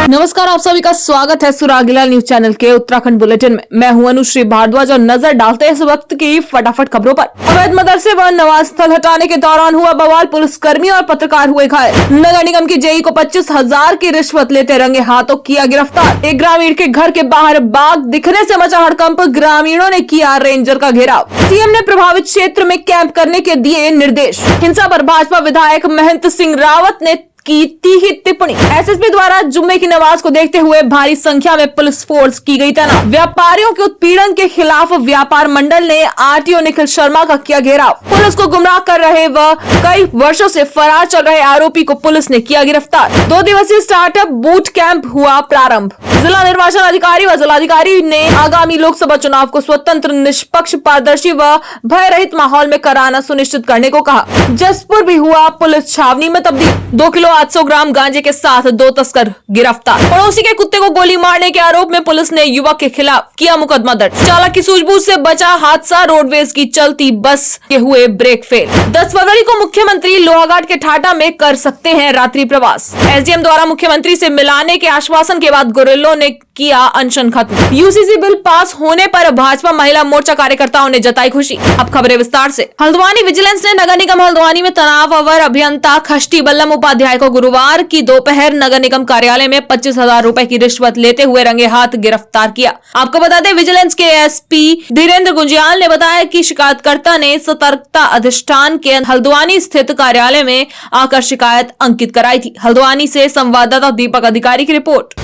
नमस्कार, आप सभी का स्वागत है सुरागीला न्यूज चैनल के उत्तराखंड बुलेटिन में। मैं हूं अनुश्री भारद्वाज और नजर डालते हैं इस वक्त की फटाफट खबरों पर। अवैध मदरसे व नमाज स्थल हटाने के दौरान हुआ बवाल, पुलिसकर्मी और पत्रकार हुए घायल। नगर निगम की जेई को 25,000 की रिश्वत लेते रंगे हाथों किया गिरफ्तार। एक ग्रामीण के घर के बाहर बाघ दिखने से मचा हड़कंप, ग्रामीणों ने किया रेंजर का घेराव। सीएम ने प्रभावित क्षेत्र में कैंप करने के दिए निर्देश। हिंसा पर भाजपा विधायक महंत सिंह रावत ने की तीखी टिप्पणी। एसएसपी द्वारा जुम्मे की नमाज को देखते हुए भारी संख्या में पुलिस फोर्स की गई तैनात। व्यापारियों के उत्पीड़न के खिलाफ व्यापार मंडल ने आरटीओ निखिल शर्मा का किया घेराव। पुलिस को गुमराह कर रहे व कई वर्षों से फरार चल रहे आरोपी को पुलिस ने किया गिरफ्तार। 2 दिवसीय स्टार्टअप बूट कैंप हुआ प्रारंभ। जिला निर्वाचन अधिकारी व जिलाधिकारी ने आगामी लोकसभा चुनाव को स्वतंत्र, निष्पक्ष, पारदर्शी व भय रहित माहौल में कराना सुनिश्चित करने को कहा। जसपुर भी हुआ पुलिस छावनी में तब्दील। 2 किलो 800 ग्राम गांजे के साथ 2 तस्कर गिरफ्तार। पड़ोसी के कुत्ते को गोली मारने के आरोप में पुलिस ने युवक के खिलाफ किया मुकदमा दर्ज। चालक की सूझबूझ से बचा हादसा, रोडवेज की चलती बस के हुए ब्रेक फेल। 10 फरवरी को मुख्यमंत्री लोहाघाट के ठाठा में कर सकते हैं रात्रि प्रवास। एसडीएम द्वारा मुख्यमंत्री से मिलाने के आश्वासन के बाद गुर्रिल्लों ने किया अनशन खत्म। यूसीसी बिल पास होने पर भाजपा महिला मोर्चा कार्यकर्ताओं ने जताई खुशी। अब खबरें विस्तार से। हल्द्वानी विजिलेंस ने नगर निगम हल्द्वानी में तनाव अवर अभियंता खष्टी बल्लम उपाध्याय को गुरुवार की दोपहर नगर निगम कार्यालय में 25,000 रुपए की रिश्वत लेते हुए रंगे हाथ गिरफ्तार किया। आपको बता दें, विजिलेंस के एसपी धीरेन्द्र गुंजियाल ने बताया कि शिकायतकर्ता ने सतर्कता अधिष्ठान के हल्द्वानी स्थित कार्यालय में आकर शिकायत अंकित कराई थी। हल्द्वानी से संवाददाता दीपक अधिकारी की रिपोर्ट।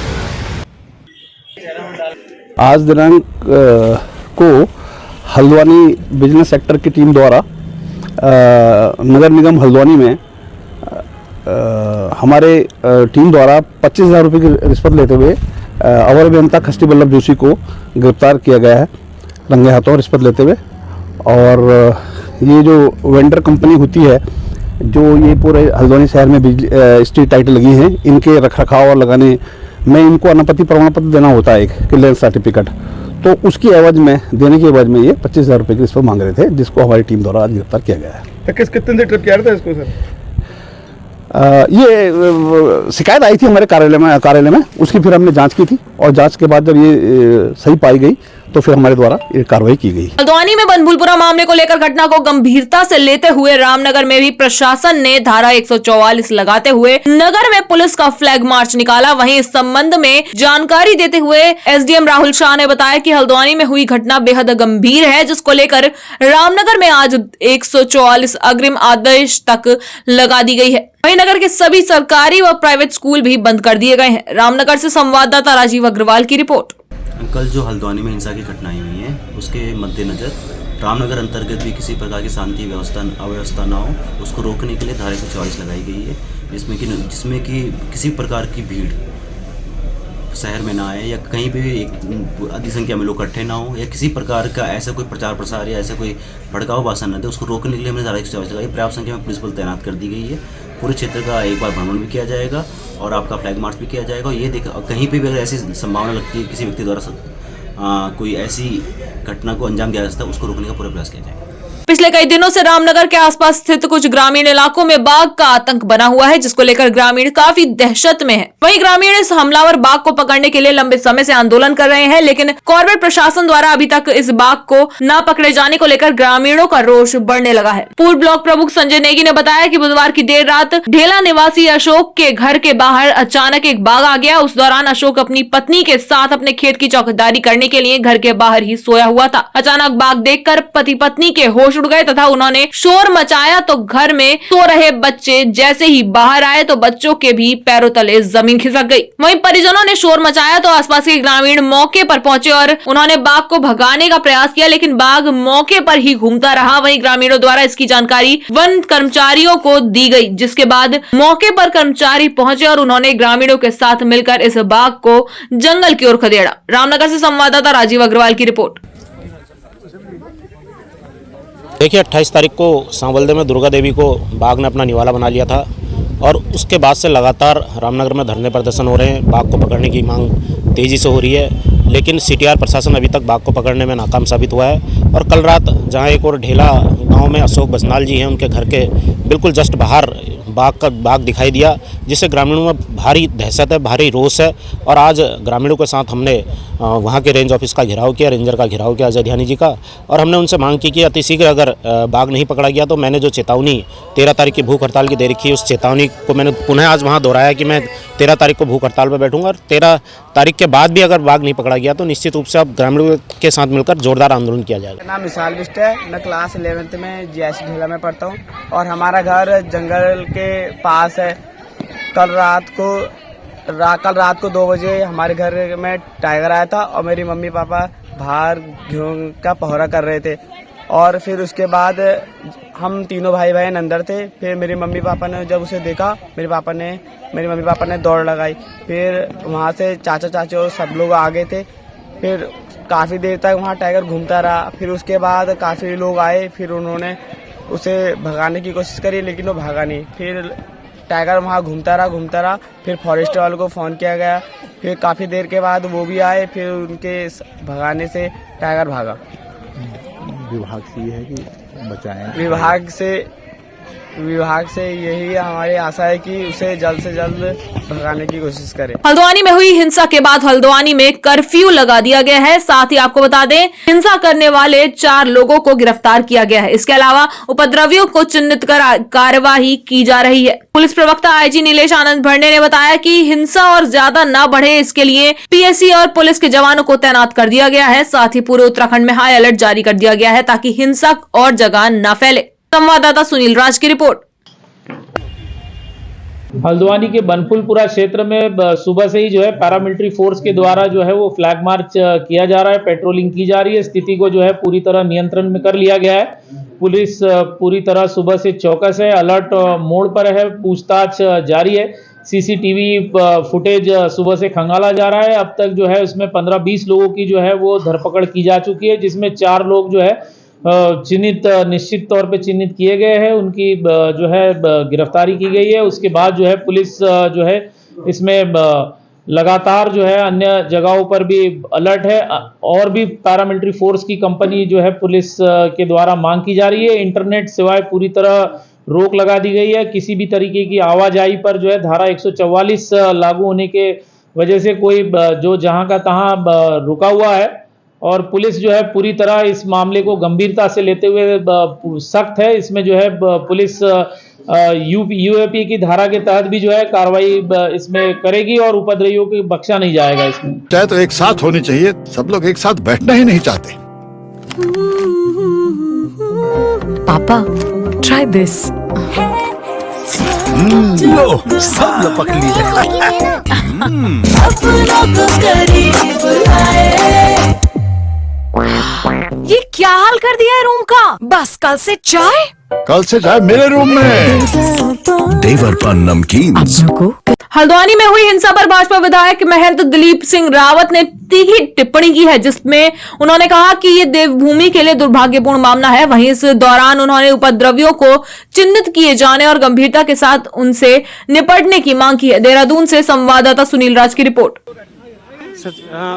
आज दिनांक को हल्द्वानी बिजनेस सेक्टर की टीम द्वारा नगर निगम हल्द्वानी में हमारे टीम द्वारा 25,000 रुपये की रिश्वत लेते हुए अवर अभियंता खष्टी बल्लभ जोशी को गिरफ्तार किया गया है रंगे हाथों रिश्वत लेते हुए। और ये जो वेंडर कंपनी होती है, जो ये पूरे हल्द्वानी शहर में स्ट्रीट लाइटें लगी हैं, इनके रखरखाव और लगाने में इनको अनापत्ति प्रमाण पत्र देना होता है, एक क्लियरेंस सर्टिफिकेट। तो उसकी एवज में देने की एवज में ये 25,000 रुपये की रिश्वत मांग रहे थे, जिसको हमारी टीम द्वारा आज गिरफ्तार किया गया है। तो कितने दिन ट्रिप किया था इसको सर? ये शिकायत आई थी हमारे कार्यालय में, उसकी फिर हमने जांच की थी और जांच के बाद जब ये सही पाई गई तो फिर हमारे द्वारा ये कार्रवाई की गई। हल्द्वानी में बनभूलपुरा मामले को लेकर घटना को गंभीरता से लेते हुए रामनगर में भी प्रशासन ने धारा 144 लगाते हुए नगर में पुलिस का फ्लैग मार्च निकाला। वहीं इस संबंध में जानकारी देते हुए एसडीएम राहुल शाह ने बताया कि हल्द्वानी में हुई घटना बेहद गंभीर है, जिसको लेकर रामनगर में आज 144 अग्रिम आदेश तक लगा दी गई है। वहीं नगर के सभी सरकारी व प्राइवेट स्कूल भी बंद कर दिए गए हैं। रामनगर से संवाददाता राजीव अग्रवाल की रिपोर्ट। कल जो हल्द्वानी में हिंसा की घटनाएं हुई हैं, उसके मद्देनजर रामनगर अंतर्गत भी किसी प्रकार की शांति अव्यवस्था ना हो, उसको रोकने के लिए धारा 144 लगाई गई है, जिसमें कि किसी प्रकार की भीड़ शहर में ना आए या कहीं पे भी अधिक संख्या में लोग इकट्ठे ना हो या किसी प्रकार का ऐसा कोई प्रचार प्रसार या ऐसा कोई भड़काऊ भाषण न दे, उसको रोकने के लिए हमने धारा 144 लगाई। पर्याप्त संख्या में पुलिस बल तैनात कर दी गई है। पूरे क्षेत्र का एक बार भ्रमण भी किया जाएगा और आपका फ्लैग मार्च भी किया जाएगा। और ये कहीं पे भी अगर ऐसी संभावना लगती है किसी व्यक्ति द्वारा कोई ऐसी घटना को अंजाम दिया जा सकता है, उसको रोकने का पूरा प्रयास किया जाएगा। पिछले कई दिनों से रामनगर के आसपास स्थित कुछ ग्रामीण इलाकों में बाघ का आतंक बना हुआ है, जिसको लेकर ग्रामीण काफी दहशत में हैं। वहीं ग्रामीण इस हमलावर बाघ को पकड़ने के लिए लंबे समय से आंदोलन कर रहे हैं, लेकिन कॉर्पोरेट प्रशासन द्वारा अभी तक इस बाघ को न पकड़े जाने को लेकर ग्रामीणों का रोष बढ़ने लगा है। पूर्व ब्लॉक प्रमुख संजय नेगी ने बताया कि बुधवार की देर रात ढेला निवासी अशोक के घर के बाहर अचानक एक बाघ आ गया। उस दौरान अशोक अपनी पत्नी के साथ अपने खेत की चौकीदारी करने के लिए घर के बाहर ही सोया हुआ था। अचानक बाघ देखकर पति पत्नी के होश उड़ गए तथा उन्होंने शोर मचाया तो घर में सो रहे बच्चे जैसे ही बाहर आए तो बच्चों के भी पैरों तले जमीन खिसक गई। वहीं परिजनों ने शोर मचाया तो आसपास के ग्रामीण मौके पर पहुंचे और उन्होंने बाघ को भगाने का प्रयास किया, लेकिन बाघ मौके पर ही घूमता रहा। वहीं ग्रामीणों द्वारा इसकी जानकारी वन कर्मचारियों को दी गई, जिसके बाद मौके पर कर्मचारी पहुंचे और उन्होंने ग्रामीणों के साथ मिलकर इस बाघ को जंगल की ओर खदेड़ा। रामनगर से संवाददाता राजीव अग्रवाल की रिपोर्ट। देखिए, 28 तारीख को सांवलदे में दुर्गा देवी को बाघ ने अपना निवाला बना लिया था और उसके बाद से लगातार रामनगर में धरने प्रदर्शन हो रहे हैं। बाघ को पकड़ने की मांग तेज़ी से हो रही है, लेकिन सीटीआर प्रशासन अभी तक बाघ को पकड़ने में नाकाम साबित हुआ है। और कल रात जहाँ एक और ढेला गांव में अशोक बसनाल जी हैं, उनके घर के बिल्कुल जस्ट बाहर बाग दिखाई दिया, जिससे ग्रामीणों में भारी दहशत है, भारी रोष है। और आज ग्रामीणों के साथ हमने वहाँ के रेंज ऑफिस का घेराव किया, रेंजर का घेराव किया अजय ध्यानी जी का, और हमने उनसे मांग की कि अतिशीघ्र अगर बाघ नहीं पकड़ा गया तो मैंने जो चेतावनी 13 तारीख की भूख हड़ताल की दे रखी है, उस चेतावनी को मैंने पुनः आज वहाँ दोहराया कि मैं 13 तारीख को भूख हड़ताल पर बैठूंगा, और 13 तारीख के बाद भी अगर बाघ नहीं पकड़ा गया तो निश्चित रूप से अब ग्रामीणों के साथ मिलकर जोरदार आंदोलन किया जाएगा। मेरा नाम विशाल बिष्ट है, मैं क्लास 11th में जीएसटी ढेला में पढ़ता हूँ और हमारा घर जंगल के पास है। कल रात को 2 बजे हमारे घर में टाइगर आया था और मेरी मम्मी पापा बाहर गेहूं का पहरा कर रहे थे, और फिर उसके बाद हम तीनों भाई बहन अंदर थे। फिर मेरे मम्मी पापा ने जब उसे देखा, मेरे मम्मी पापा ने दौड़ लगाई। फिर वहाँ से चाचा चाची और सब लोग आ गए थे। फिर काफ़ी देर तक वहाँ टाइगर घूमता रहा। फिर उसके बाद काफ़ी लोग आए, फिर उन्होंने उसे भगाने की कोशिश करी, लेकिन वो भागा नहीं। फिर टाइगर वहाँ घूमता रहा। फिर फॉरेस्ट वालों को फ़ोन किया गया। फिर काफ़ी देर के बाद वो भी आए, फिर उनके भगाने से टाइगर भागा। विभाग से ये है कि बचाएं। विभाग से यही हमारी आशा है कि उसे जल्द से जल्द भगाने की कोशिश करें। हल्द्वानी में हुई हिंसा के बाद हल्द्वानी में कर्फ्यू लगा दिया गया है। साथ ही आपको बता दें, हिंसा करने वाले 4 लोगों को गिरफ्तार किया गया है। इसके अलावा उपद्रवियों को चिन्हित कर कार्यवाही की जा रही है। पुलिस प्रवक्ता आईजी नीलेश आनंद भरने ने बताया कि हिंसा और ज्यादा न बढ़े, इसके लिए पीएससी और पुलिस के जवानों को तैनात कर दिया गया है। साथ ही पूरे उत्तराखंड में हाई अलर्ट जारी कर दिया गया है ताकि हिंसा और जगह न फैले। संवाददाता सुनील राज की रिपोर्ट। हल्द्वानी के बनपुलपुरा क्षेत्र में सुबह से ही जो है पैरामिलिट्री फोर्स के द्वारा जो है वो फ्लैग मार्च किया जा रहा है, पेट्रोलिंग की जा रही है। स्थिति को जो है पूरी तरह नियंत्रण में कर लिया गया है। पुलिस पूरी तरह सुबह से चौकस है, अलर्ट मोड पर है, पूछताछ जारी है। सीसीटीवी फुटेज सुबह से खंगाला जा रहा है। अब तक जो है उसमें 15-20 लोगों की जो है वो धरपकड़ की जा चुकी है, जिसमें 4 लोग जो है निश्चित तौर पे चिन्हित किए गए हैं। उनकी जो है गिरफ्तारी की गई है। उसके बाद जो है पुलिस जो है इसमें लगातार जो है अन्य जगहों पर भी अलर्ट है, और भी पैरामिलिट्री फोर्स की कंपनी जो है पुलिस के द्वारा मांग की जा रही है। इंटरनेट सेवाएं पूरी तरह रोक लगा दी गई है। किसी भी तरीके की आवाजाही पर जो है धारा 144 लागू होने के वजह से कोई जो जहां का तहां रुका हुआ है, और पुलिस जो है पूरी तरह इस मामले को गंभीरता से लेते हुए सख्त है। इसमें जो है पुलिस यूएपी की धारा के तहत भी जो है कार्रवाई इसमें करेगी, और उपद्रवियों को बख्शा नहीं जाएगा। इसमें चाहे तो एक साथ होनी चाहिए, सब लोग एक साथ बैठना ही नहीं चाहते। पापा, ट्राई दिस। लो, सब लपक लिए। ये क्या हाल कर दिया है रूम का? बस कल से चाय मेरे रूम में। देवर पर नमकीन। हल्द्वानी में हुई हिंसा पर भाजपा विधायक महंत दिलीप सिंह रावत ने तीखी टिप्पणी की है, जिसमें उन्होंने कहा कि ये देवभूमि के लिए दुर्भाग्यपूर्ण मामला है। वहीं इस दौरान उन्होंने उपद्रवियों को चिन्हित किए जाने और गंभीरता के साथ उनसे निपटने की मांग की है। देहरादून से संवाददाता सुनील राज की रिपोर्ट।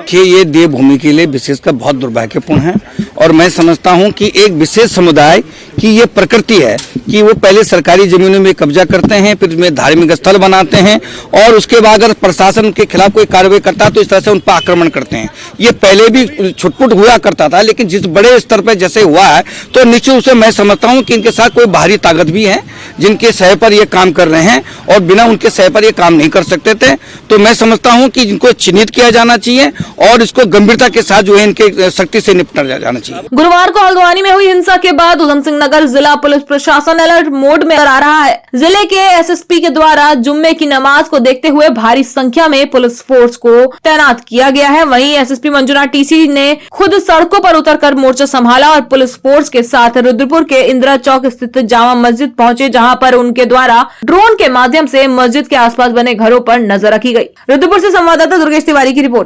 कि ये देवभूमि के लिए विशेषकर बहुत दुर्भाग्यपूर्ण है, और मैं समझता हूं कि एक विशेष समुदाय की ये प्रकृति है कि वो पहले सरकारी जमीनों में कब्जा करते हैं, फिर उसमें धार्मिक स्थल बनाते हैं, और उसके बाद अगर प्रशासन के खिलाफ कोई कार्रवाई करता है तो इस तरह से उन पर आक्रमण करते हैं। ये पहले भी छुटपुट हुआ करता था, लेकिन जिस बड़े स्तर पर जैसे हुआ है तो निश्चित रूप से मैं समझता हूँ कि इनके साथ कोई बाहरी ताकत भी है जिनके सह पर ये काम कर रहे हैं, और बिना उनके सह पर ये काम नहीं कर सकते थे। तो मैं समझता हूँ कि इनको चिन्हित किया जाना चाहिए और इसको गंभीरता के साथ जो है इनके सख्ती से निपटा जाना चाहिए। गुरुवार को हल्द्वानी में हुई हिंसा के बाद उधम सिंह नगर जिला पुलिस प्रशासन अलर्ट मोड में आ रहा है। जिले के एसएसपी के द्वारा जुम्मे की नमाज को देखते हुए भारी संख्या में पुलिस फोर्स को तैनात किया गया है। वहीं एसएसपी मंजुनाथ टीसी ने खुद सड़कों पर उतरकर मोर्चा संभाला और पुलिस फोर्स के साथ रुद्रपुर के इंदिरा चौक स्थित जामा मस्जिद पहुंचे, जहां पर उनके द्वारा ड्रोन के माध्यम से मस्जिद के आसपास बने घरों पर नजर रखी गई। रुद्रपुर से संवाददाता दुर्गेश तिवारी की रिपोर्ट।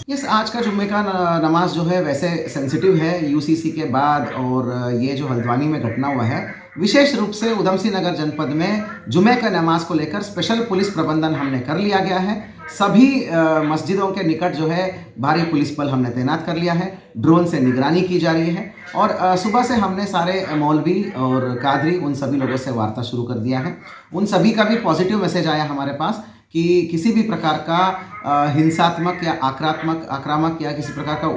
इस आज का जुम्मे का नमाज जो है वैसे सेंसिटिव है यूसीसी के बाद, और ये जो हल्द्वानी में घटना हुआ है विशेष रूप से उधम सिंह नगर जनपद में जुम्मे का नमाज को लेकर स्पेशल पुलिस प्रबंधन हमने कर लिया गया है। सभी मस्जिदों के निकट जो है भारी पुलिस बल हमने तैनात कर लिया है, ड्रोन से निगरानी की जा रही है, और सुबह से हमने सारे मौलवी और कादरी उन सभी लोगों से वार्ता शुरू कर दिया है। उन सभी का भी पॉजिटिव मैसेज आया हमारे पास कि किसी भी प्रकार का हिंसात्मक या आक्रामक या किसी प्रकार का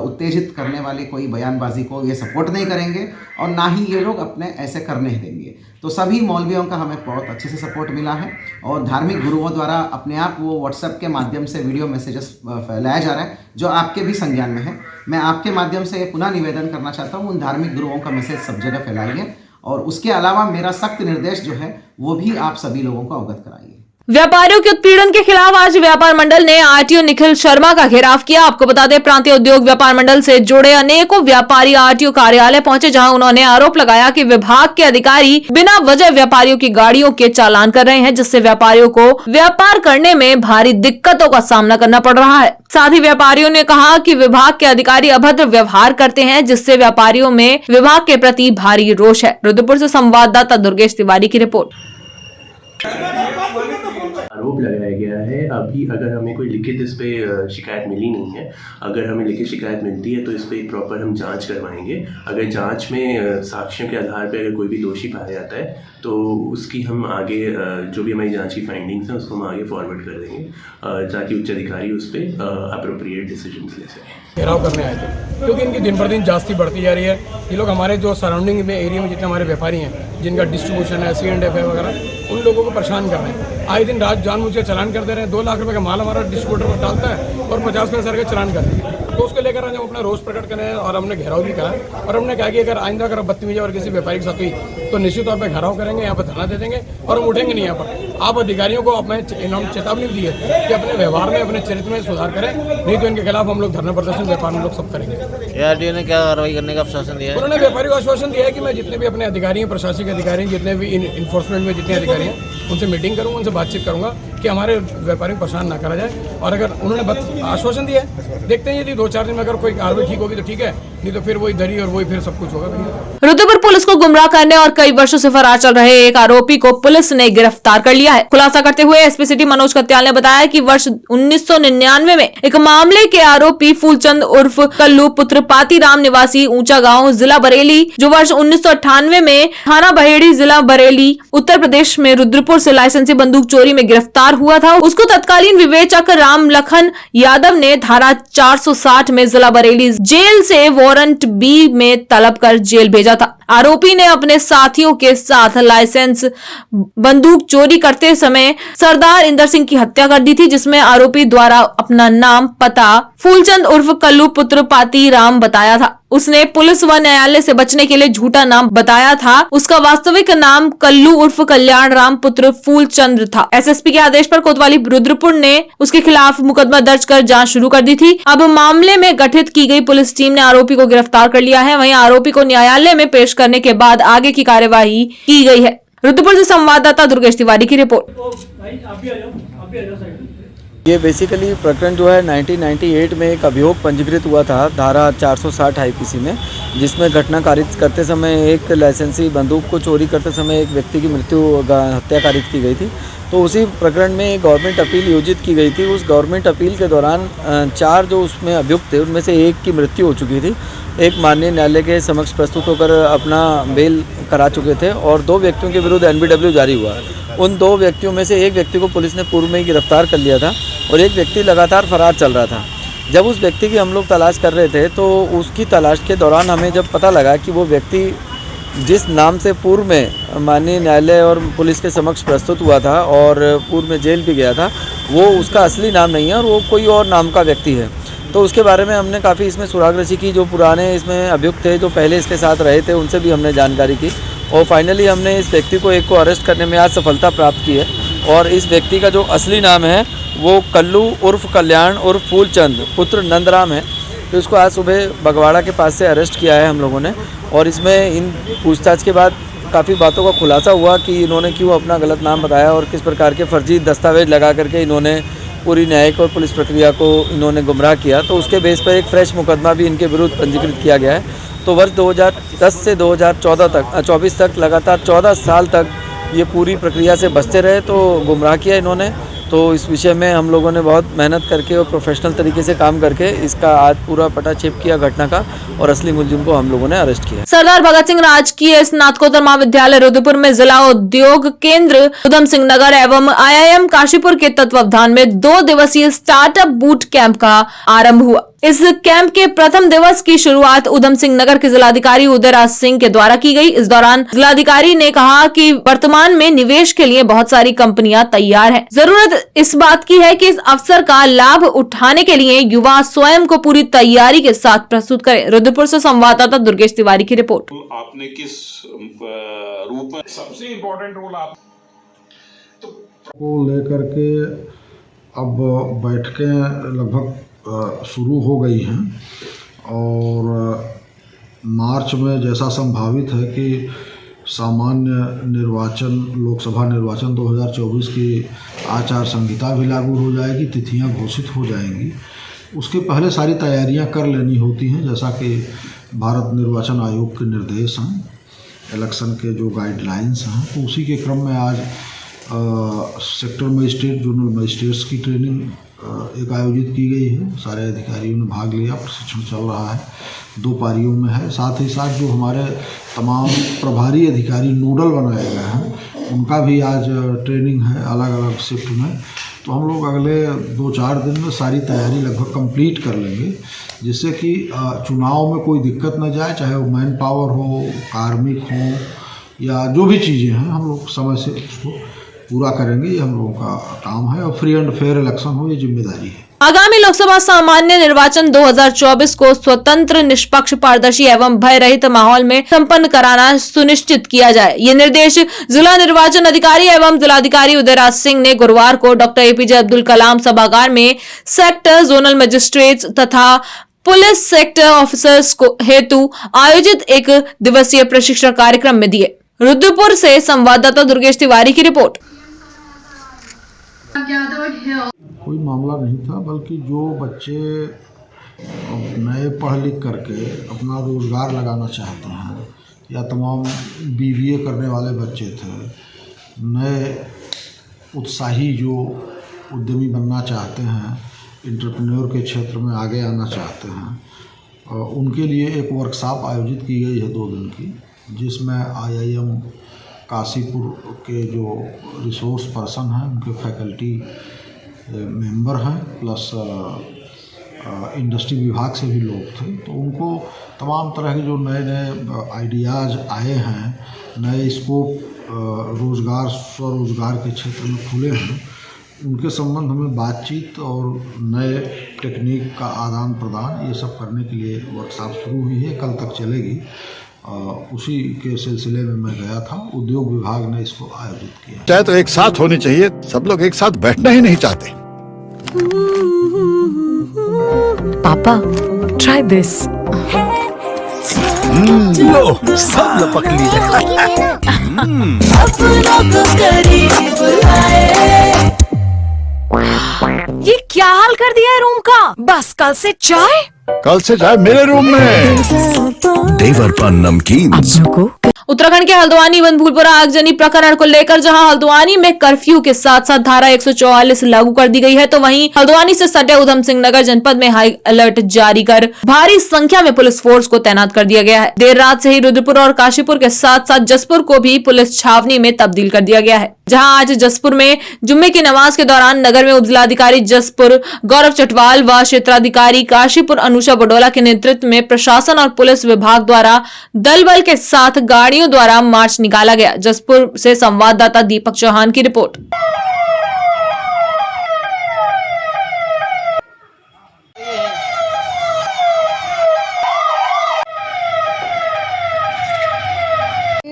उत्तेजित करने वाली कोई बयानबाजी को ये सपोर्ट नहीं करेंगे, और ना ही ये लोग अपने ऐसे करने देंगे। तो सभी मौलवियों का हमें बहुत अच्छे से सपोर्ट मिला है, और धार्मिक गुरुओं द्वारा अपने आप वो व्हाट्सएप के माध्यम से वीडियो मैसेजेस फैलाया जा रहा है जो आपके भी संज्ञान में है। मैं आपके माध्यम से पुनः निवेदन करना चाहता हूँ, उन धार्मिक गुरुओं का मैसेज सब जगह फैलाइए, और उसके अलावा मेरा सख्त निर्देश जो है वो भी आप सभी लोगों को अवगत कराइए। व्यापारियों के उत्पीड़न के खिलाफ आज व्यापार मंडल ने आरटीओ निखिल शर्मा का घेराव किया। आपको बता दें, प्रांतीय उद्योग व्यापार मंडल से जुड़े अनेकों व्यापारी आरटीओ कार्यालय पहुंचे, जहां उन्होंने आरोप लगाया कि विभाग के अधिकारी बिना वजह व्यापारियों की गाड़ियों के चालान कर रहे हैं, जिससे व्यापारियों को व्यापार करने में भारी दिक्कतों का सामना करना पड़ रहा है। साथ ही व्यापारियों ने कहा कि विभाग के अधिकारी अभद्र व्यवहार करते हैं, जिससे व्यापारियों में विभाग के प्रति भारी रोष है। रुद्रपुर से संवाददाता दुर्गेश तिवारी की रिपोर्ट। आरोप लगाया गया है। अभी अगर हमें कोई लिखित इस पे शिकायत मिली नहीं है, अगर हमें लिखित शिकायत मिलती है तो इस पे एक प्रॉपर हम जांच करवाएंगे। अगर जांच में साक्ष्यों के आधार पर अगर कोई भी दोषी पाया जाता है तो उसकी हम आगे जो भी हमारी जांच की फाइंडिंग्स हैं उसको हम आगे फॉरवर्ड कर देंगे, ताकि उच्च अधिकारी उस पर अप्रोप्रिएट डिसीजन ले सकें। घेराव करने आए थे क्योंकि इनकी दिन पर दिन जास्ती बढ़ती जा रही है। ये लोग हमारे जो सराउंडिंग में एरिया में जितने हमारे व्यापारी हैं जिनका डिस्ट्रीब्यूशन है, C&F है वगैरह, उन लोगों को परेशान कर रहे हैं। आए दिन रात जानबूझ के चलान कर दे रहे हैं। 2 लाख रुपए का माल हमारा डिस्ट्रीब्यूटर पर डालता है और 50 पैसे का चलान करते हैं। तो उसको लेकर हम अपना रोष प्रकट करें और हमने घेराव भी करा है, और हमने कहा कि अगर आइंदा अगर बदतमीजी और किसी व्यापारी के साथ हुई तो निश्चित तौर पर घेराव करेंगे, यहाँ पर धरना दे देंगे और हम उठेंगे नहीं यहाँ पर। आप अधिकारियों को अपने चेतावनी दी है कि अपने व्यवहार में, अपने चरित्र में सुधार करें, नहीं तो इनके खिलाफ हम लोग धरना प्रदर्शन व्यापार में लोग सब करेंगे। ARTO ने क्या कार्रवाई करने का आश्वासन दिया है? उन्होंने व्यापारी को आश्वासन दिया है कि मैं जितने भी अपने अधिकारी हैं, प्रशासनिक अधिकारी हैं, जितने भी इन्फोर्समेंट में जितने अधिकारी हैं, उनसे मीटिंग करूंगा, उनसे बातचीत करूंगा कि हमारे व्यापारियों को परेशान ना करा जाए। और अगर उन्होंने आश्वासन दिया है, देखते हैं यदि 2-4 दिन में अगर कोई कार्रवाई ठीक होगी तो ठीक है, नहीं तो फिर वही दरी और वही फिर सब कुछ होगा। रुद्रपुर पुलिस को गुमराह करने और कई वर्षों से फरार चल रहे एक आरोपी को पुलिस ने गिरफ्तार कर लिया है। खुलासा करते हुए एसपी सिटी मनोज कत्याल ने बताया कि वर्ष 1999 में एक मामले के आरोपी फूलचंद उर्फ कल्लू पुत्र पातीराम निवासी ऊंचा गांव जिला बरेली, जो वर्ष 1998 में थाना बहेड़ी जिला बरेली उत्तर प्रदेश में रुद्रपुर से लाइसेंसी बंदूक चोरी में गिरफ्तार हुआ था, उसको तत्कालीन विवेचक राम लखन यादव ने धारा 460 में जिला बरेली जेल से वारंट बी में तलब कर जेल भेजा था। आरोपी ने अपने साथियों के साथ लाइसेंस बंदूक चोरी करते समय सरदार इंदर सिंह की हत्या कर दी थी, जिसमें आरोपी द्वारा अपना नाम, पता फूलचंद उर्फ कल्लू पुत्र पातीराम बताया था। उसने पुलिस व न्यायालय से बचने के लिए झूठा नाम बताया था। उसका वास्तविक नाम कल्लू उर्फ कल्याण राम पुत्र फूलचंद्र था। एसएसपी के आदेश पर कोतवाली रुद्रपुर ने उसके खिलाफ मुकदमा दर्ज कर जांच शुरू कर दी थी। अब मामले में गठित की गई पुलिस टीम ने आरोपी को गिरफ्तार कर लिया है। वहीं आरोपी को न्यायालय में पेश करने के बाद आगे की कार्यवाही की गई है। रुद्रपुर से संवाददाता दुर्गेश तिवारी की रिपोर्ट। ये बेसिकली प्रकरण जो है 1998 में एक अभियोग पंजीकृत हुआ था धारा 460 आईपीसी में, जिसमें घटना कारित करते समय एक लाइसेंसी बंदूक को चोरी करते समय एक व्यक्ति की हत्या कारित की गई थी। तो उसी प्रकरण में गवर्नमेंट अपील योजित की गई थी। उस गवर्नमेंट अपील के दौरान 4 जो उसमें अभियुक्त थे उनमें से एक की मृत्यु हो चुकी थी। एक माननीय न्यायालय के समक्ष प्रस्तुत होकर अपना बेल करा चुके थे और 2 व्यक्तियों के विरुद्ध NBW जारी हुआ। उन 2 व्यक्तियों में से एक व्यक्ति को पुलिस ने पूर्व में ही गिरफ्तार कर लिया था और एक व्यक्ति लगातार फरार चल रहा था। जब उस व्यक्ति की हम लोग तलाश कर रहे थे तो उसकी तलाश के दौरान हमें जब पता लगा कि वो व्यक्ति जिस नाम से पूर्व में माननीय न्यायालय और पुलिस के समक्ष प्रस्तुत हुआ था और पूर्व में जेल भी गया था, वो उसका असली नाम नहीं है और वो कोई और नाम का व्यक्ति है। तो उसके बारे में हमने काफ़ी इसमें सुरागरची की। जो पुराने इसमें अभियुक्त थे जो पहले इसके साथ रहे थे उनसे भी हमने जानकारी की और फाइनली हमने इस व्यक्ति को एक को अरेस्ट करने में आज सफलता प्राप्त की है। और इस व्यक्ति का जो असली नाम है वो कल्लू उर्फ कल्याण उर्फ फूलचंद पुत्र नंदराम है। तो इसको आज सुबह बगवाड़ा के पास से अरेस्ट किया है हम लोगों ने और इसमें इन पूछताछ के बाद काफ़ी बातों का खुलासा हुआ कि इन्होंने क्यों अपना गलत नाम बताया और किस प्रकार के फर्जी दस्तावेज लगा करके इन्होंने पूरी न्यायिक और पुलिस प्रक्रिया को इन्होंने गुमराह किया, तो उसके बेस पर एक फ्रेश मुकदमा भी इनके विरुद्ध पंजीकृत किया गया है। तो वर्ष 2010 से 2024 तक लगातार 14 साल तक ये पूरी प्रक्रिया से बचते रहे, तो गुमराह किया इन्होंने। तो इस विषय में हम लोगों ने बहुत मेहनत करके और प्रोफेशनल तरीके से काम करके इसका आज पूरा पटाक्षेप किया घटना का, और असली मुलजिम को हम लोगों ने अरेस्ट किया। सरदार भगत सिंह राजकीय स्नातकोत्तर महाविद्यालय रुद्रपुर में जिला उद्योग केंद्र उधम सिंह नगर एवं IIM काशीपुर के तत्वावधान में 2 दिवसीय स्टार्टअप बूट कैंप का आरंभ हुआ। इस कैंप के प्रथम दिवस की शुरुआत उधम सिंह नगर के जिलाधिकारी उदयराज सिंह के द्वारा की गई। इस दौरान जिलाधिकारी ने कहा कि वर्तमान में निवेश के लिए बहुत सारी कंपनियां तैयार हैं। जरूरत इस बात की है कि इस अवसर का लाभ उठाने के लिए युवा स्वयं को पूरी तैयारी के साथ प्रस्तुत करें। रुद्रपुर से संवाददाता दुर्गेश तिवारी की रिपोर्ट। आपने किस रूप में सबसे इम्पोर्टेंट रोल आप को लेकर के अब बैठकें लगभग शुरू हो गई हैं, और मार्च में जैसा संभावित है कि सामान्य निर्वाचन, लोकसभा निर्वाचन 2024 की आचार संहिता भी लागू हो जाएगी, तिथियां घोषित हो जाएंगी। उसके पहले सारी तैयारियां कर लेनी होती हैं, जैसा कि भारत निर्वाचन आयोग के निर्देश हैं, इलेक्शन के जो गाइडलाइंस हैं। तो उसी के क्रम में आज सेक्टर मजिस्ट्रेट, जोनल मजिस्ट्रेट्स की ट्रेनिंग एक आयोजित की गई है। सारे अधिकारियों ने भाग लिया, प्रशिक्षण चल रहा है, 2 पारियों में है। साथ ही साथ जो हमारे तमाम प्रभारी अधिकारी नोडल बनाए गए हैं, उनका भी आज ट्रेनिंग है अलग अलग शिफ्ट में। तो हम लोग अगले 2-4 दिन में सारी तैयारी लगभग कंप्लीट कर लेंगे, जिससे कि चुनाव में कोई दिक्कत न जाए, चाहे वो मैन पावर हो, कार्मिक हो, या जो भी चीज़ें हैं, हम लोग समय से उसको पूरा करेंगे। ये हम लोगों का काम है, और फ्री एंड फेयर इलेक्शन हो, ये जिम्मेदारी है। आगामी लोकसभा सामान्य निर्वाचन 2024 को स्वतंत्र, निष्पक्ष, पारदर्शी एवं भय रहित माहौल में संपन्न कराना सुनिश्चित किया जाए। ये निर्देश जिला निर्वाचन अधिकारी एवं जिलाधिकारी उदयराज सिंह ने गुरुवार को डॉक्टर APJ अब्दुल कलाम सभागार में सेक्टर, जोनल मजिस्ट्रेट्स तथा पुलिस सेक्टर ऑफिसर्स को हेतु आयोजित 1 दिवसीय प्रशिक्षण कार्यक्रम में दिए। रुद्रपुर से संवाददाता दुर्गेश तिवारी की रिपोर्ट। कोई मामला नहीं था, बल्कि जो बच्चे नए पढ़ लिख करके अपना रोजगार लगाना चाहते हैं, या तमाम BBA करने वाले बच्चे थे, नए उत्साही जो उद्यमी बनना चाहते हैं, एंटरप्रेन्योर के क्षेत्र में आगे आना चाहते हैं, उनके लिए एक वर्कशॉप आयोजित की गई है 2 दिन की, जिसमें IIM काशीपुर के जो रिसोर्स पर्सन हैं, उनके फैकल्टी मेंबर हैं, प्लस इंडस्ट्री विभाग से भी लोग थे। तो उनको तमाम तरह के जो नए नए आइडियाज़ आए हैं, नए स्कोप रोज़गार, स्वरोज़गार के क्षेत्र में खुले हैं, उनके संबंध में बातचीत और नए टेक्निक का आदान प्रदान, ये सब करने के लिए वर्कशॉप शुरू हुई है, कल तक चलेगी। उसी के सिलसिले में मैं गया था, उद्योग विभाग ने इसको आयोजित किया। चाहे तो एक साथ होनी चाहिए, सब लोग एक साथ बैठना ही नहीं चाहते। पापा, ट्राई दिस। लो, सब लपक लिए। ये क्या हाल कर दिया है रूम का? बस कल से चाय मेरे रूम में। देवर पान नमकीन। उत्तराखंड के हल्द्वानी बनभूलपुरा आगजनी प्रकरण को लेकर जहां हल्द्वानी में कर्फ्यू के साथ साथ धारा 144 लागू कर दी गई है, तो वहीं हल्द्वानी से सटे उधम सिंह नगर जनपद में हाई अलर्ट जारी कर भारी संख्या में पुलिस फोर्स को तैनात कर दिया गया है। देर रात से ही रुद्रपुर और काशीपुर के साथ साथ जसपुर को भी पुलिस छावनी में तब्दील कर दिया गया है, जहां आज जसपुर में जुम्मे की नमाज के दौरान नगर में उपजिलाधिकारी जसपुर गौरव चटवाल व क्षेत्राधिकारी काशीपुर अनुषा बडोला के नेतृत्व में प्रशासन और पुलिस विभाग द्वारा दल बल के साथ गाड़ियों द्वारा मार्च निकाला गया। जसपुर से संवाददाता दीपक चौहान की रिपोर्ट।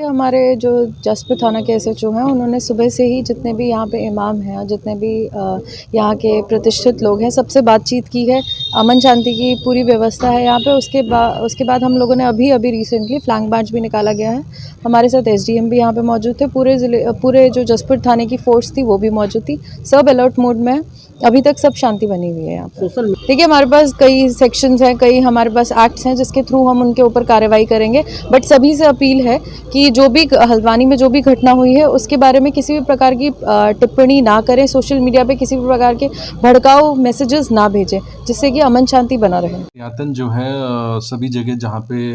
हमारे जो जसपुर थाना के SHO हैं, उन्होंने सुबह से ही जितने भी यहाँ पे इमाम हैं, जितने भी यहाँ के प्रतिष्ठित लोग हैं, सबसे बातचीत की है। अमन शांति की पूरी व्यवस्था है यहाँ पे। उसके बाद हम लोगों ने अभी रिसेंटली फ्लैंक मार्च भी निकाला गया है। हमारे साथ SDM भी यहाँ पे मौजूद थे। पूरे जो जसपुर थाने की फोर्स थी वो भी मौजूद थी। सब अलर्ट मोड में अभी तक सब शांति बनी हुई है यहाँ पर। देखिए, हमारे पास कई सेक्शंस हैं, कई हमारे पास एक्ट्स हैं जिसके थ्रू हम उनके ऊपर कार्रवाई करेंगे। बट सभी से अपील है कि जो भी हल्द्वानी में जो भी घटना हुई है उसके बारे में किसी भी प्रकार की टिप्पणी ना करें, सोशल मीडिया पे किसी भी प्रकार के भड़काऊ मैसेजेस ना भेजें, जिससे कि अमन शांति बना रहे। यातन जो है सभी जगह जहाँ पे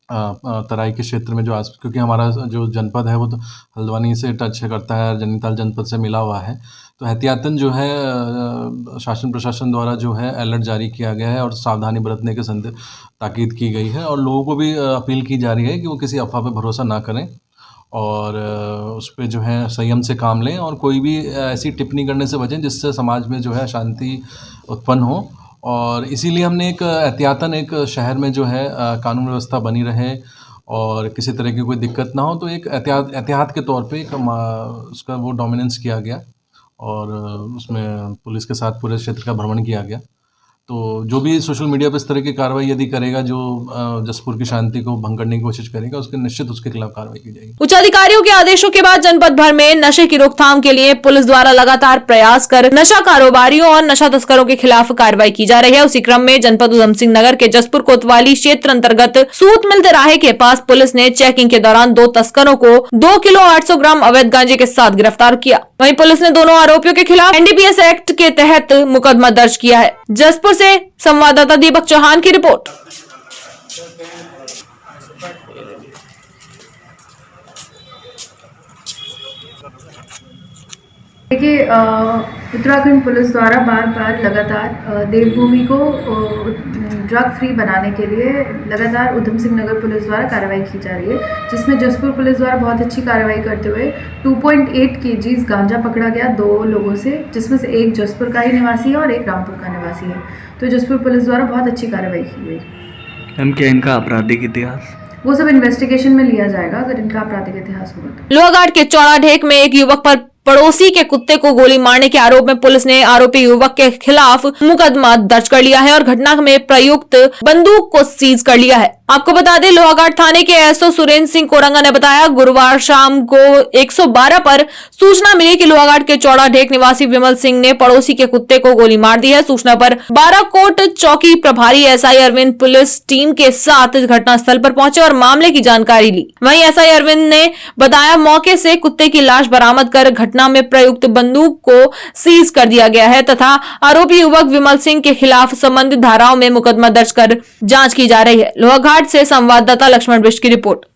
तराई के क्षेत्र में जो क्योंकि हमारा जो जनपद है वो तो हल्द्वानी से टच करता है, नैनीताल जनपद से मिला हुआ है, तो एहतियातन जो है शासन प्रशासन द्वारा जो है अलर्ट जारी किया गया है और सावधानी बरतने के ताकीद की गई है। और लोगों को भी अपील की जा रही है कि वो किसी अफवाह पे भरोसा ना करें और उस पर जो है संयम से काम लें और कोई भी ऐसी टिप्पणी करने से बचें जिससे समाज में जो है अशांति उत्पन्न हो। और इसीलिए हमने एक एहतियातन एक शहर में जो है कानून व्यवस्था बनी रहे और किसी तरह की कोई दिक्कत ना हो, तो एक एहतियात के तौर पे एक उसका वो डोमिनेंस किया गया और उसमें पुलिस के साथ पूरे क्षेत्र का भ्रमण किया गया। तो जो भी सोशल मीडिया पर इस तरह की कार्रवाई यदि करेगा, जो जसपुर की शांति को भंग करने की कोशिश करेगा, उसके निश्चित उसके खिलाफ कार्रवाई की जाएगी। उच्च अधिकारियों के आदेशों के बाद जनपद भर में नशे की रोकथाम के लिए पुलिस द्वारा लगातार प्रयास कर नशा कारोबारियों और नशा तस्करों के खिलाफ कार्रवाई की जा रही है। उसी क्रम में जनपद उधम सिंह नगर के जसपुर कोतवाली क्षेत्र अंतर्गत सूत मिल तिराहे के पास पुलिस ने चेकिंग के दौरान 2 तस्करों को 2 किलो 800 ग्राम अवैध गांजे के साथ गिरफ्तार किया। वहीं पुलिस ने दोनों आरोपियों के खिलाफ एनडीपीएस एक्ट के तहत मुकदमा दर्ज किया है। जसपुर से संवाददाता दीपक चौहान की रिपोर्ट। देखिए, उत्तराखंड पुलिस द्वारा बार बार लगातार देवभूमि को ड्रग फ्री बनाने के लिए लगातार उधम सिंह नगर पुलिस द्वारा कार्रवाई की जा रही है, जिसमें जसपुर पुलिस द्वारा बहुत अच्छी कार्रवाई करते हुए 2.8 kg गांजा पकड़ा गया 2 लोगों से, जिसमें से एक जसपुर का ही निवासी है और एक रामपुर का निवासी है। तो जसपुर पुलिस द्वारा बहुत अच्छी कार्रवाई की गई। क्या इनका आपराधिक इतिहास वो सब इन्वेस्टिगेशन में लिया जाएगा अगर इनका आपराधिक इतिहास होगा तो। लोहाघाट के चौड़ा ढेक में एक युवक पर पड़ोसी के कुत्ते को गोली मारने के आरोप में पुलिस ने आरोपी युवक के खिलाफ मुकदमा दर्ज कर लिया है और घटना में प्रयुक्त बंदूक को सीज कर लिया है। आपको बता दें, लोहाघाट थाने के एसओ सुरेंद्र सिंह कोरंगा ने बताया, गुरुवार शाम को 112 पर सूचना मिली कि लोहाघाट के चौड़ा ढेक निवासी विमल सिंह ने पड़ोसी के कुत्ते को गोली मार दी है। सूचना पर बाराकोट चौकी प्रभारी एसआई अरविंद पुलिस टीम के साथ घटनास्थल पर पहुंचे और मामले की जानकारी ली। वहीं एसआई अरविंद ने बताया, मौके से कुत्ते की लाश बरामद कर घटना में प्रयुक्त बंदूक को सीज कर दिया गया है तथा आरोपी युवक विमल सिंह के खिलाफ संबंधित धाराओं में मुकदमा दर्ज कर जांच की जा रही है। लोहाघाट से संवाददाता लक्ष्मण बिष्ट की रिपोर्ट।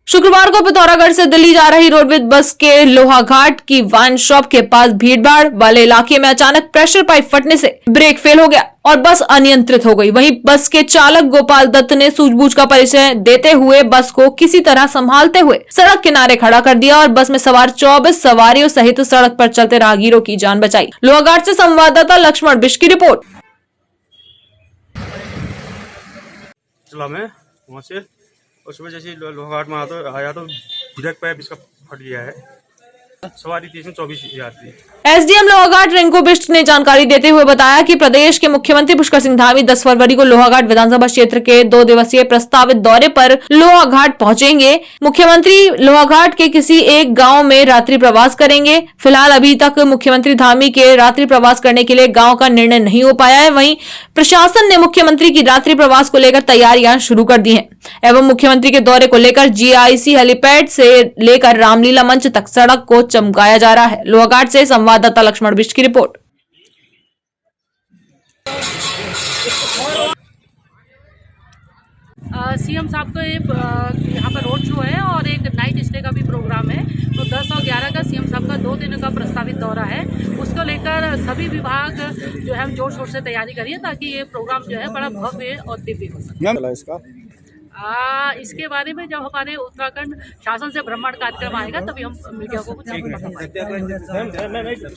शुक्रवार को पिथौरागढ़ से दिल्ली जा रही रोडवेज बस के लोहाघाट की वाइन शॉप के पास भीड़भाड़ वाले इलाके में अचानक प्रेशर पाइप फटने से ब्रेक फेल हो गया और बस अनियंत्रित हो गई। वहीं बस के चालक गोपाल दत्त ने सूझबूझ का परिचय देते हुए बस को किसी तरह संभालते हुए सड़क किनारे खड़ा कर दिया और बस में सवार 24 सवारियों सहित सड़क पर चलते राहगीरों की जान बचाई। लोहाघाट से संवाददाता लक्ष्मण बिष्ट की रिपोर्ट। उस वजह से लोहाघाट में आया तो ब्रेक पाइप इसका फट गया है। सवारी थी इसमें 24 यात्री। एसडीएम लोहाघाट रिंकू बिष्ट ने जानकारी देते हुए बताया कि प्रदेश के मुख्यमंत्री पुष्कर सिंह धामी 10 फरवरी को लोहाघाट विधानसभा क्षेत्र के 2 दिवसीय प्रस्तावित दौरे पर लोहाघाट पहुंचेंगे। मुख्यमंत्री लोहाघाट के किसी एक गांव में रात्रि प्रवास करेंगे। फिलहाल अभी तक मुख्यमंत्री धामी के रात्रि प्रवास करने के लिए गाँव का निर्णय नहीं हो पाया है। वहीं प्रशासन ने मुख्यमंत्री की रात्रि प्रवास को लेकर तैयारियां शुरू कर दी है एवं मुख्यमंत्री के दौरे को लेकर जीआईसी हेलीपैड से लेकर रामलीला मंच तक सड़क को चमकाया जा रहा है। लोहाघाट से संवाददाता लक्ष्मण बिष्ट की रिपोर्ट। सीएम साहब का यहाँ पर रोड शो है और एक नाइट स्टे का भी प्रोग्राम है। तो 10 और 11 का सीएम साहब का 2 दिन का प्रस्तावित दौरा है। उसको लेकर सभी विभाग जो है जोर शोर से तैयारी करिए ताकि ये प्रोग्राम जो है बड़ा भव्य और दिव्य हो सके। इसके बारे में जब हमारे उत्तराखंड शासन से भ्रमण कार्यक्रम आएगा तभी हम मीडिया को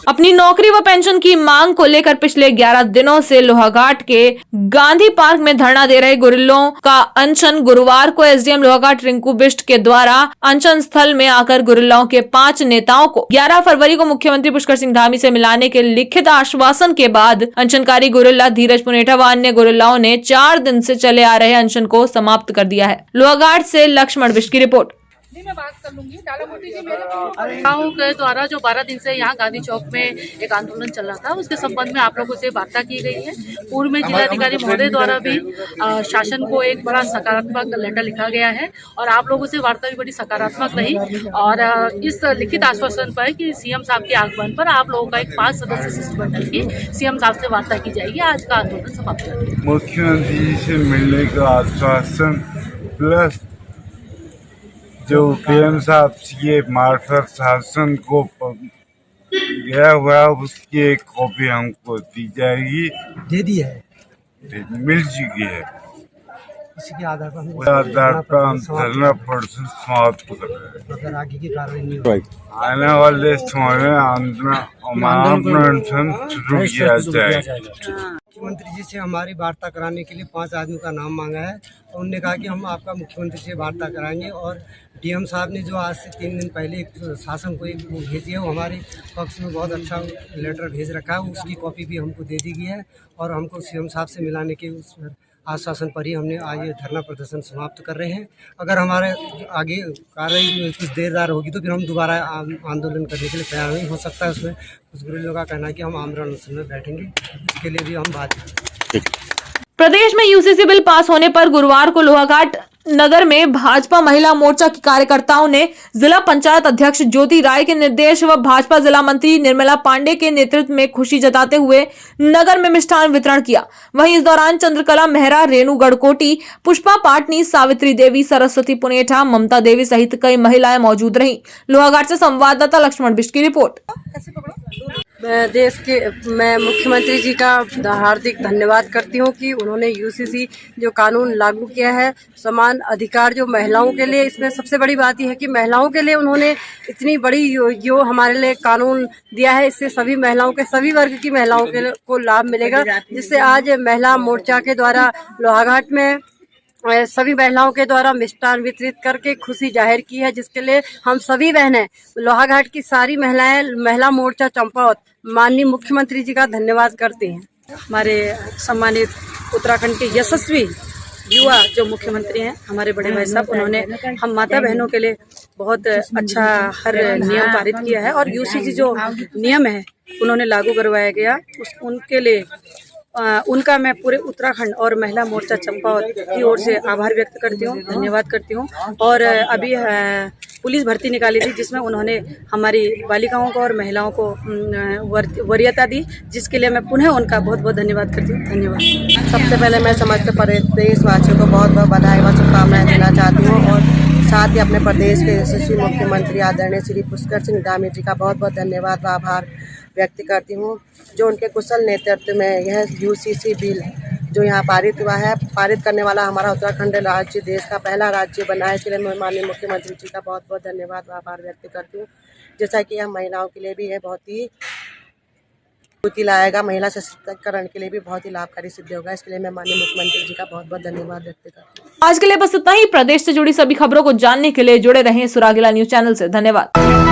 अपनी नौकरी व पेंशन की मांग को लेकर पिछले 11 दिनों से लोहाघाट के गांधी पार्क में धरना दे रहे गुरिल्लों का अनशन गुरुवार को एसडीएम लोहाघाट रिंकू बिष्ट के द्वारा अनशन स्थल में आकर गुरिल्लों के 5 नेताओं को 11 फरवरी को मुख्यमंत्री पुष्कर सिंह धामी से मिलाने के लिखित आश्वासन के बाद अनशनकारी गुरिल्ला धीरज पुनेठा व अन्य गुरिल्लाओं ने 4 दिन से चले आ रहे अनशन को समाप्त कर दिया है। लोहाघाट से लक्ष्मण बिष्ट की रिपोर्ट। मैं बात कर लूंगी। डालाकोटी जी मेरे गाँव के द्वारा जो 12 दिन से यहाँ गांधी चौक में एक आंदोलन चल रहा था, उसके संबंध में आप लोगों से वार्ता की गई है। पूर्व में जिलाधिकारी महोदय द्वारा भी शासन को एक बड़ा सकारात्मक लेटर लिखा गया है और आप लोगों से वार्ता भी बड़ी सकारात्मक रही और इस लिखित आश्वासन पर कि सीएम साहब के आगमन पर आप लोगों का एक 5 सदस्य शिष्टमंडल की सीएम साहब से वार्ता की जाएगी। आज का आंदोलन समाप्त हो गया। मुख्यमंत्री जी से मिलने का आश्वासन प्लस जो पीएम साहब के मार्फत शासन को गया हुआ उसकी एक कॉपी हमको दी जाएगी। दे दी है, मिल चुकी है। इसी के आधार पर हम धरना प्रदर्शन समाप्त कर रहे हैं। अगर आगे की कार्रवाई नहीं हो आने वाले समय में आंदोलन शुरू किया जाएगा। मुख्यमंत्री जी से हमारी वार्ता कराने के लिए 5 आदमी का नाम मांगा है और उन्होंने कहा कि हम आपका मुख्यमंत्री से वार्ता कराएंगे और डीएम साहब ने जो आज से 3 दिन पहले एक शासन को एक भेजी है वो हमारे पक्ष में बहुत अच्छा लेटर भेज रखा है। उसकी कॉपी भी हमको दे दी गई है और हमको सीएम साहब से मिलाने के उस आश्वासन पर ही हमने आज ये धरना प्रदर्शन समाप्त कर रहे हैं। अगर हमारे आगे कार्रवाई कुछ देरदार होगी तो फिर हम दोबारा आंदोलन करने के लिए तैयार नहीं हो सकता है। उसमें कुछ गुरिल्लों का कहना है कि हम आमरण अनशन में बैठेंगे, इसके लिए भी हम बात करेंगे। प्रदेश में यूसीसी बिल पास होने पर गुरुवार को लोहाघाट नगर में भाजपा महिला मोर्चा की कार्यकर्ताओं ने जिला पंचायत अध्यक्ष ज्योति राय के निर्देश व भाजपा जिला मंत्री निर्मला पांडे के नेतृत्व में खुशी जताते हुए नगर में मिष्ठान वितरण किया। वहीं इस दौरान चंद्रकला मेहरा, रेणु गढ़कोटी, पुष्पा पाटनी, सावित्री देवी, सरस्वती पुनेठा, ममता देवी सहित कई महिलाएं मौजूद रहीं। लोहाघाट से संवाददाता लक्ष्मण बिष्ट की रिपोर्ट। मैं मुख्यमंत्री जी का हार्दिक धन्यवाद करती हूँ कि उन्होंने यूसीसी जो कानून लागू किया है, समान अधिकार जो महिलाओं के लिए, इसमें सबसे बड़ी बात यह है कि महिलाओं के लिए उन्होंने इतनी बड़ी जो हमारे लिए कानून दिया है, इससे सभी महिलाओं के, सभी वर्ग की महिलाओं को लाभ मिलेगा, जिससे आज महिला मोर्चा के द्वारा लोहाघाट में सभी महिलाओं के द्वारा मिष्ठान वितरित करके खुशी जाहिर की है, जिसके लिए हम सभी बहनें लोहाघाट की सारी महिलाएं महिला मोर्चा चंपावत माननीय मुख्यमंत्री जी का धन्यवाद करते हैं। हमारे सम्मानित उत्तराखंड के यशस्वी युवा जो मुख्यमंत्री हैं, हमारे बड़े भाई साहब, उन्होंने हम माता बहनों के लिए बहुत अच्छा हर नियम पारित किया है और यूसीसी जो नियम है उन्होंने लागू करवाया गया, उनके लिए उनका मैं पूरे उत्तराखंड और महिला मोर्चा चंपावत की ओर से आभार व्यक्त करती हूँ, धन्यवाद करती हूँ। और अभी पुलिस भर्ती निकाली थी जिसमें उन्होंने हमारी बालिकाओं को और महिलाओं को वरीयता दी, जिसके लिए मैं पुनः उनका बहुत बहुत धन्यवाद करती हूँ। धन्यवाद। सबसे पहले मैं समस्त प्रदेशवासियों को बहुत बहुत बधाई व शुभकामनाएं देना चाहती हूँ और साथ ही अपने प्रदेश के यशस्वी मुख्यमंत्री आदरणीय श्री पुष्कर सिंह धामी जी का बहुत बहुत धन्यवाद व आभार व्यक्त करती हूँ, जो उनके कुशल नेतृत्व में यह यूसीसी बिल जो यहाँ पारित हुआ है, पारित करने वाला हमारा उत्तराखंड राज्य देश का पहला राज्य बना है। इसलिए मैं माननीय मुख्यमंत्री जी का बहुत बहुत धन्यवाद व आभार व्यक्त करती हूँ। जैसा कि यह महिलाओं के लिए भी है बहुत ही स्फूर्ति लाएगा, महिला सशक्तिकरण के लिए भी बहुत ही लाभकारी सिद्ध होगा। इसके लिए मैं माननीय मुख्यमंत्री जी का बहुत बहुत धन्यवाद व्यक्त करती हूँ। आज के लिए बस इतना ही। प्रदेश से जुड़ी सभी खबरों को जानने के लिए जुड़े रहें सुरागीला न्यूज चैनल से। धन्यवाद।